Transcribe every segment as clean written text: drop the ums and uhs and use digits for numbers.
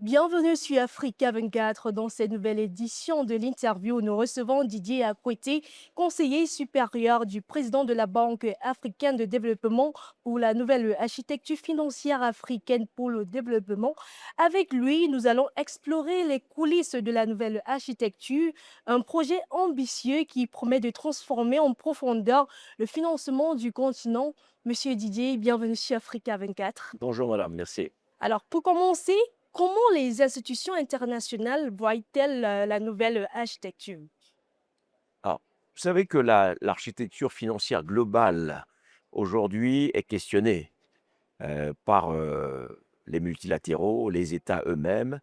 Bienvenue sur Africa 24. Dans cette nouvelle édition de l'interview, nous recevons Didier Akwete, conseiller supérieur du président de la Banque africaine de développement pour la nouvelle architecture financière africaine pour le développement. Avec lui, nous allons explorer les coulisses de la nouvelle architecture, un projet ambitieux qui promet de transformer en profondeur le financement du continent. Monsieur Didier, bienvenue sur Africa 24. Bonjour madame, merci. Alors, pour commencer, comment les institutions internationales voient-elles la nouvelle architecture? Alors, vous savez que l'architecture financière globale aujourd'hui est questionnée par les multilatéraux, les États eux-mêmes,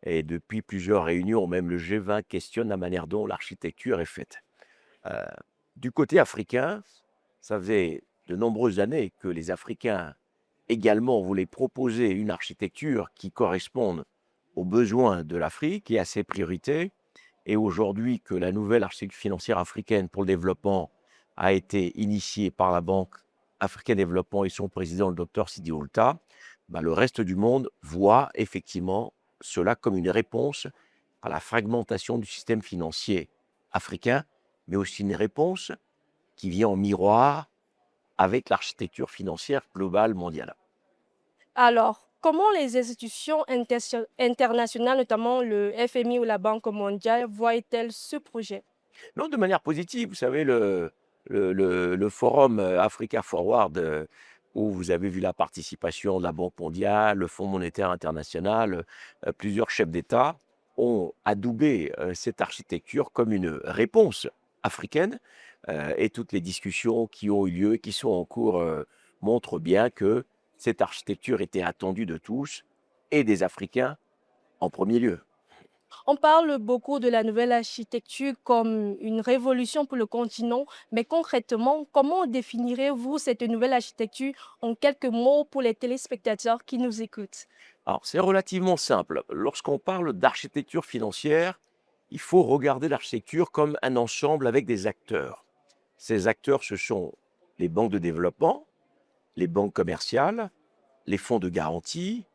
et depuis plusieurs réunions, même le G20 questionne la manière dont l'architecture est faite. Euh, du côté africain, ça faisait de nombreuses années que les Africains également voulaient proposer une architecture qui corresponde aux besoins de l'Afrique et à ses priorités. Et aujourd'hui que la nouvelle architecture financière africaine pour le développement a été initiée par la Banque africaine de développement et son président, le docteur Sidi Oulta, le reste du monde voit effectivement cela comme une réponse à la fragmentation du système financier africain, mais aussi une réponse qui vient en miroir avec l'architecture financière globale mondiale. Alors, comment les institutions internationales, notamment le FMI ou la Banque mondiale, voient-elles ce projet? Non, de manière positive, vous savez, le forum Africa Forward, où vous avez vu la participation de la Banque mondiale, le Fonds monétaire international, plusieurs chefs d'État ont adoubé cette architecture comme une réponse africaine. Et toutes les discussions qui ont eu lieu et qui sont en cours montrent bien que cette architecture était attendue de tous et des Africains en premier lieu. On parle beaucoup de la nouvelle architecture comme une révolution pour le continent, mais concrètement, comment définirez-vous cette nouvelle architecture en quelques mots pour les téléspectateurs qui nous écoutent? Alors, c'est relativement simple. Lorsqu'on parle d'architecture financière, il faut regarder l'architecture comme un ensemble avec des acteurs. Ces acteurs, ce sont les banques de développement, les banques commerciales, les fonds de garantie,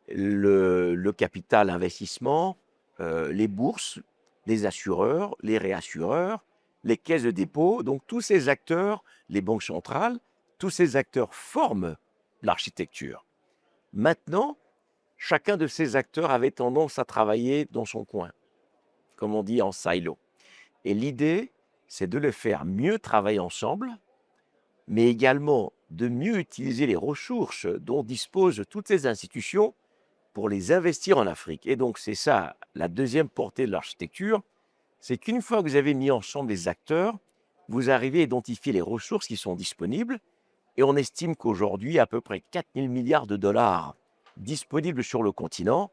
le capital investissement, les bourses, les assureurs, les réassureurs, les caisses de dépôt. Donc, tous ces acteurs, les banques centrales, tous ces acteurs forment l'architecture. Maintenant, chacun de ces acteurs avait tendance à travailler dans son coin, comme on dit en silo. Et l'idée, c'est de les faire mieux travailler ensemble, mais également de mieux utiliser les ressources dont disposent toutes ces institutions pour les investir en Afrique. Et donc, c'est ça la deuxième portée de l'architecture, c'est qu'une fois que vous avez mis ensemble les acteurs, vous arrivez à identifier les ressources qui sont disponibles. Et on estime qu'aujourd'hui, à peu près 4 000 milliards de dollars disponibles sur le continent,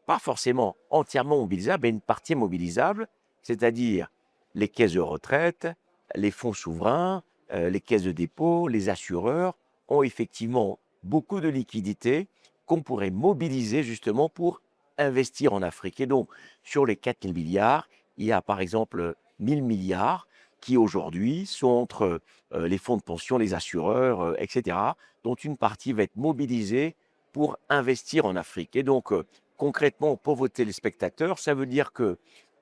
pas forcément entièrement mobilisables, mais une partie est mobilisable, c'est-à-dire les caisses de retraite, les fonds souverains, les caisses de dépôt, les assureurs ont effectivement beaucoup de liquidités qu'on pourrait mobiliser justement pour investir en Afrique. Et donc, sur les 4 000 milliards, il y a par exemple 1 000 milliards qui aujourd'hui sont entre les fonds de pension, les assureurs, etc., dont une partie va être mobilisée pour investir en Afrique. Et donc, concrètement, pour vos téléspectateurs, ça veut dire que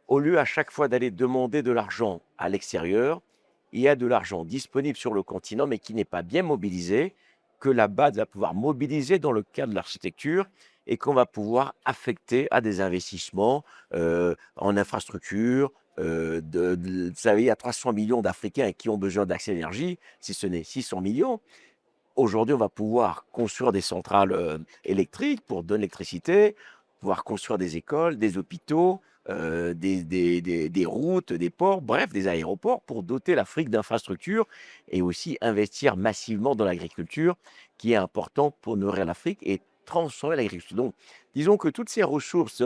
au lieu à chaque fois d'aller demander de l'argent à l'extérieur, il y a de l'argent disponible sur le continent, mais qui n'est pas bien mobilisé, que la BAD va pouvoir mobiliser dans le cadre de l'architecture et qu'on va pouvoir affecter à des investissements en infrastructure. Vous savez, il y a 300 millions d'Africains qui ont besoin d'accès à l'énergie, si ce n'est 600 millions. Aujourd'hui, on va pouvoir construire des centrales électriques pour donner l'électricité, pouvoir construire des écoles, des hôpitaux, des routes, des ports, bref, des aéroports pour doter l'Afrique d'infrastructures et aussi investir massivement dans l'agriculture, qui est important pour nourrir l'Afrique et transformer l'agriculture. Donc, disons que toutes ces ressources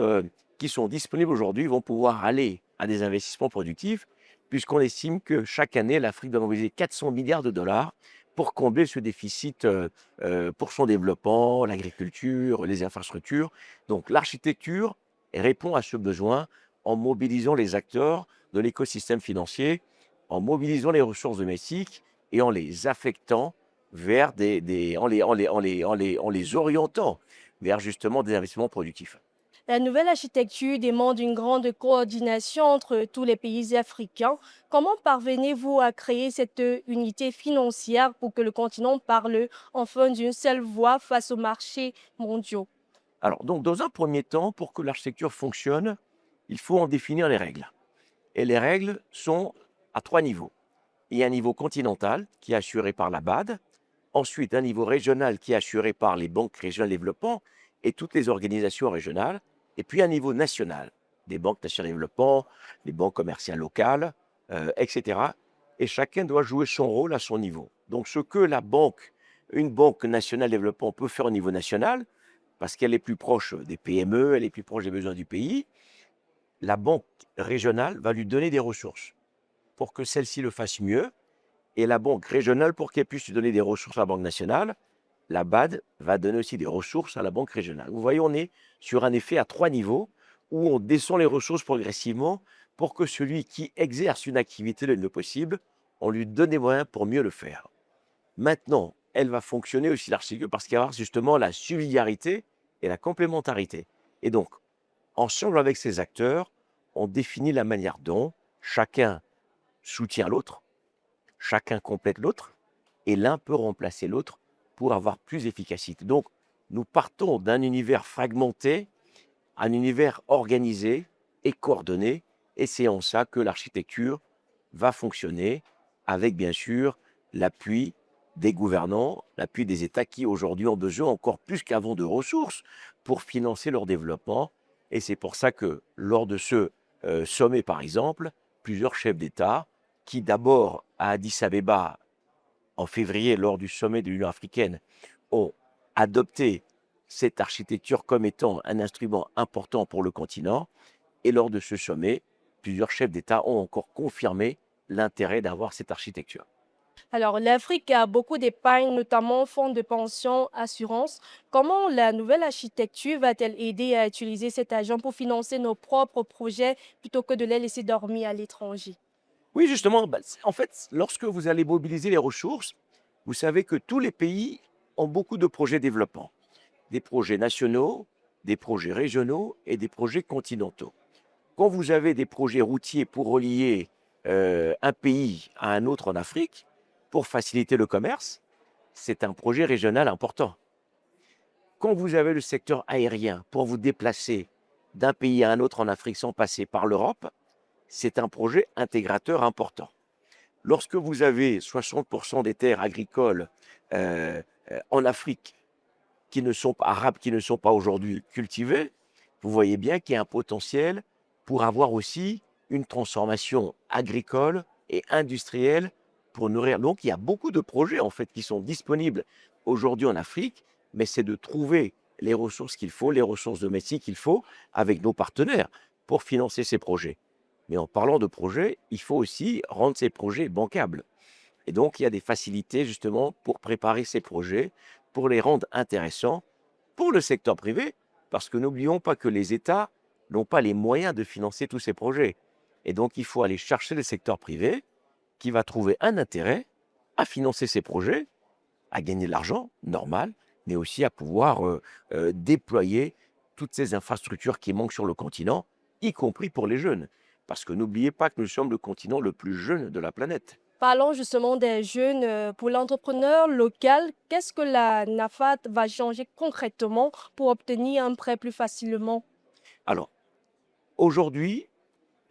qui sont disponibles aujourd'hui vont pouvoir aller à des investissements productifs, puisqu'on estime que chaque année, l'Afrique doit mobiliser 400 milliards de dollars pour combler ce déficit pour son développement, l'agriculture, les infrastructures. Donc l'architecture répond à ce besoin en mobilisant les acteurs de l'écosystème financier, en mobilisant les ressources domestiques et en les affectant vers en les orientant vers justement des investissements productifs. La nouvelle architecture demande une grande coordination entre tous les pays africains. Comment parvenez-vous à créer cette unité financière pour que le continent parle enfin d'une seule voix face aux marchés mondiaux? Alors, donc, dans un premier temps, pour que l'architecture fonctionne, il faut en définir les règles. Et les règles sont à trois niveaux. Il y a un niveau continental qui est assuré par la BAD, ensuite un niveau régional qui est assuré par les banques régionales de développement et toutes les organisations régionales, et puis un niveau national, des banques nationales de développement, les banques commerciales locales, etc. Et chacun doit jouer son rôle à son niveau. Donc ce que une banque nationale de développement peut faire au niveau national, parce qu'elle est plus proche des PME, elle est plus proche des besoins du pays, la banque régionale va lui donner des ressources pour que celle-ci le fasse mieux, et la banque régionale, pour qu'elle puisse lui donner des ressources à la banque nationale, la BAD va donner aussi des ressources à la banque régionale. Vous voyez, on est sur un effet à trois niveaux où on descend les ressources progressivement pour que celui qui exerce une activité le mieux possible, on lui donne des moyens pour mieux le faire. Maintenant, elle va fonctionner aussi l'architecture parce qu'il va y avoir justement la subsidiarité et la complémentarité. Et donc, ensemble avec ces acteurs, on définit la manière dont chacun soutient l'autre, chacun complète l'autre, et l'un peut remplacer l'autre pour avoir plus d'efficacité. Donc, nous partons d'un univers fragmenté à un univers organisé et coordonné, et c'est en ça que l'architecture va fonctionner avec, bien sûr, l'appui des gouvernants, l'appui des États qui, aujourd'hui, ont besoin encore plus qu'avant de ressources pour financer leur développement. Et c'est pour ça que, lors de ce sommet, par exemple, plusieurs chefs d'État, qui d'abord à Addis Abeba, en février, lors du sommet de l'Union africaine, ont adopté cette architecture comme étant un instrument important pour le continent. Et lors de ce sommet, plusieurs chefs d'État ont encore confirmé l'intérêt d'avoir cette architecture. Alors, l'Afrique a beaucoup d'épargne, notamment fonds de pension, assurance. Comment la nouvelle architecture va-t-elle aider à utiliser cet argent pour financer nos propres projets plutôt que de les laisser dormir à l'étranger? Oui, justement, en fait, lorsque vous allez mobiliser les ressources, vous savez que tous les pays ont beaucoup de projets de développement, des projets nationaux, des projets régionaux et des projets continentaux. Quand vous avez des projets routiers pour relier un pays à un autre en Afrique, pour faciliter le commerce, c'est un projet régional important. Quand vous avez le secteur aérien pour vous déplacer d'un pays à un autre en Afrique sans passer par l'Europe, c'est un projet intégrateur important. Lorsque vous avez 60% des terres agricoles en Afrique qui ne sont pas arabes, qui ne sont pas aujourd'hui cultivées, vous voyez bien qu'il y a un potentiel pour avoir aussi une transformation agricole et industrielle pour nourrir. Donc, il y a beaucoup de projets en fait qui sont disponibles aujourd'hui en Afrique, mais c'est de trouver les ressources qu'il faut, les ressources domestiques qu'il faut avec nos partenaires pour financer ces projets. Mais en parlant de projets, il faut aussi rendre ces projets bancables. Et donc, il y a des facilités justement pour préparer ces projets, pour les rendre intéressants pour le secteur privé, parce que n'oublions pas que les États n'ont pas les moyens de financer tous ces projets. Et donc, il faut aller chercher le secteur privé qui va trouver un intérêt à financer ces projets, à gagner de l'argent, normal, mais aussi à pouvoir déployer toutes ces infrastructures qui manquent sur le continent, y compris pour les jeunes. Parce que n'oubliez pas que nous sommes le continent le plus jeune de la planète. Parlons justement des jeunes. Pour l'entrepreneur local, qu'est-ce que la NAFAT va changer concrètement pour obtenir un prêt plus facilement? Alors, aujourd'hui,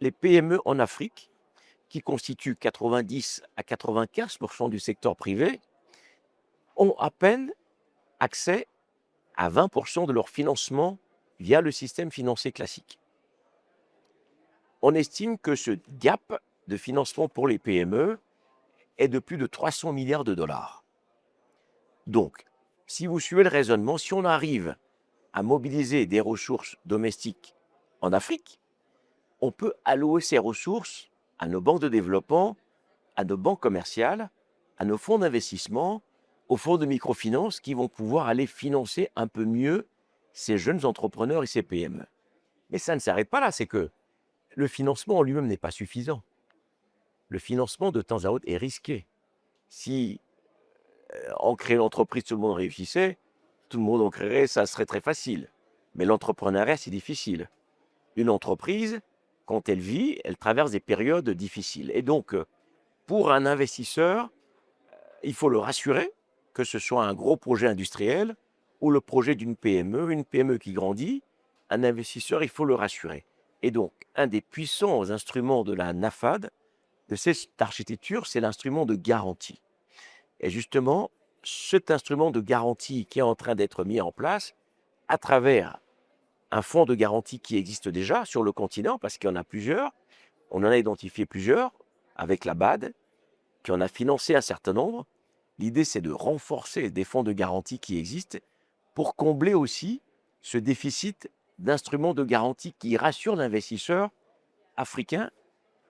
les PME en Afrique, qui constituent 90 à 95% du secteur privé, ont à peine accès à 20% de leur financement via le système financier classique. On estime que ce gap de financement pour les PME est de plus de 300 milliards de dollars. Donc, si vous suivez le raisonnement, si on arrive à mobiliser des ressources domestiques en Afrique, on peut allouer ces ressources à nos banques de développement, à nos banques commerciales, à nos fonds d'investissement, aux fonds de microfinance qui vont pouvoir aller financer un peu mieux ces jeunes entrepreneurs et ces PME. Mais ça ne s'arrête pas là, c'est que le financement en lui-même n'est pas suffisant. Le financement, de temps à autre, est risqué. Si on crée une entreprise, tout le monde réussissait, tout le monde en créerait, ça serait très facile. Mais l'entrepreneuriat, c'est difficile. Une entreprise, quand elle vit, elle traverse des périodes difficiles. Et donc, pour un investisseur, il faut le rassurer, que ce soit un gros projet industriel ou le projet d'une PME, une PME qui grandit, un investisseur, il faut le rassurer. Et donc, un des puissants instruments de la NAFAD, de cette architecture, c'est l'instrument de garantie. Et justement, cet instrument de garantie qui est en train d'être mis en place à travers un fonds de garantie qui existe déjà sur le continent, parce qu'il y en a plusieurs, on en a identifié plusieurs avec la BAD, qui en a financé un certain nombre. L'idée, c'est de renforcer des fonds de garantie qui existent pour combler aussi ce déficit d'instruments de garantie qui rassurent l'investisseur africain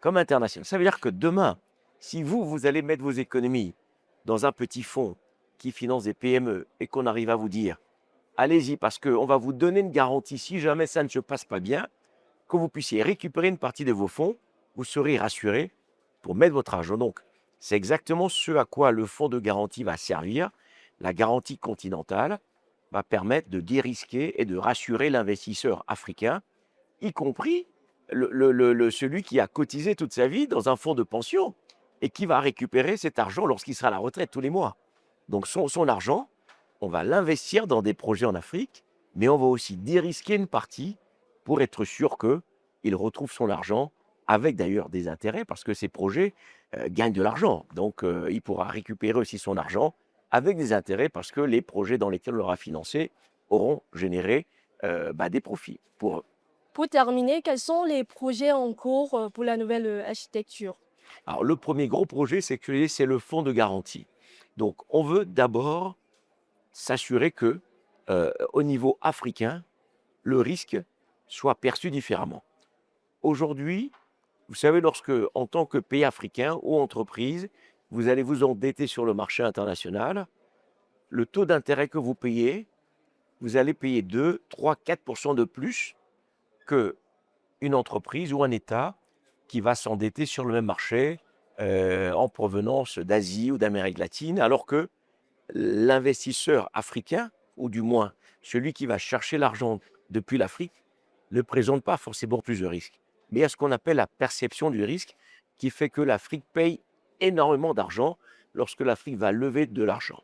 comme international. Ça veut dire que demain, si vous allez mettre vos économies dans un petit fonds qui finance des PME et qu'on arrive à vous dire, allez-y parce qu'on va vous donner une garantie si jamais ça ne se passe pas bien, que vous puissiez récupérer une partie de vos fonds, vous serez rassuré pour mettre votre argent. Donc, c'est exactement ce à quoi le fonds de garantie va servir. La garantie continentale va permettre de dérisquer et de rassurer l'investisseur africain, y compris celui qui a cotisé toute sa vie dans un fonds de pension et qui va récupérer cet argent lorsqu'il sera à la retraite tous les mois. Donc son argent, on va l'investir dans des projets en Afrique, mais on va aussi dérisquer une partie pour être sûr qu'il retrouve son argent, avec d'ailleurs des intérêts, parce que ces projets gagnent de l'argent. Donc il pourra récupérer aussi son argent avec des intérêts, parce que les projets dans lesquels on l'aura financé auront généré des profits pour eux. Pour terminer, quels sont les projets en cours pour la nouvelle architecture? Alors, le premier gros projet sécurisé, c'est le fonds de garantie. Donc, on veut d'abord s'assurer que, au niveau africain, le risque soit perçu différemment. Aujourd'hui, vous savez, lorsque, en tant que pays africain ou entreprise, vous allez vous endetter sur le marché international, le taux d'intérêt que vous payez, vous allez payer 2, 3, 4% de plus qu'une entreprise ou un État qui va s'endetter sur le même marché en provenance d'Asie ou d'Amérique latine, alors que l'investisseur africain, ou du moins celui qui va chercher l'argent depuis l'Afrique, ne présente pas forcément plus de risques. Mais il y a ce qu'on appelle la perception du risque, qui fait que l'Afrique paye énormément d'argent lorsque l'Afrique va lever de l'argent.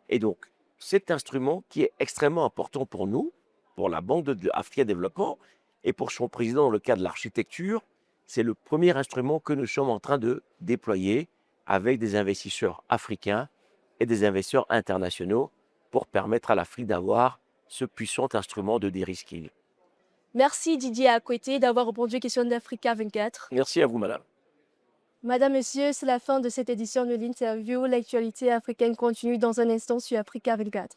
Et donc, cet instrument qui est extrêmement important pour nous, pour la Banque d'Afrique Développement et pour son président dans le cadre de l'architecture, c'est le premier instrument que nous sommes en train de déployer avec des investisseurs africains et des investisseurs internationaux pour permettre à l'Afrique d'avoir ce puissant instrument de dérisking. Merci Didier Akwete d'avoir répondu aux questions d'Africa 24. Merci à vous, madame. Madame, Monsieur, c'est la fin de cette édition de l'interview. L'actualité africaine continue dans un instant sur Africa 24.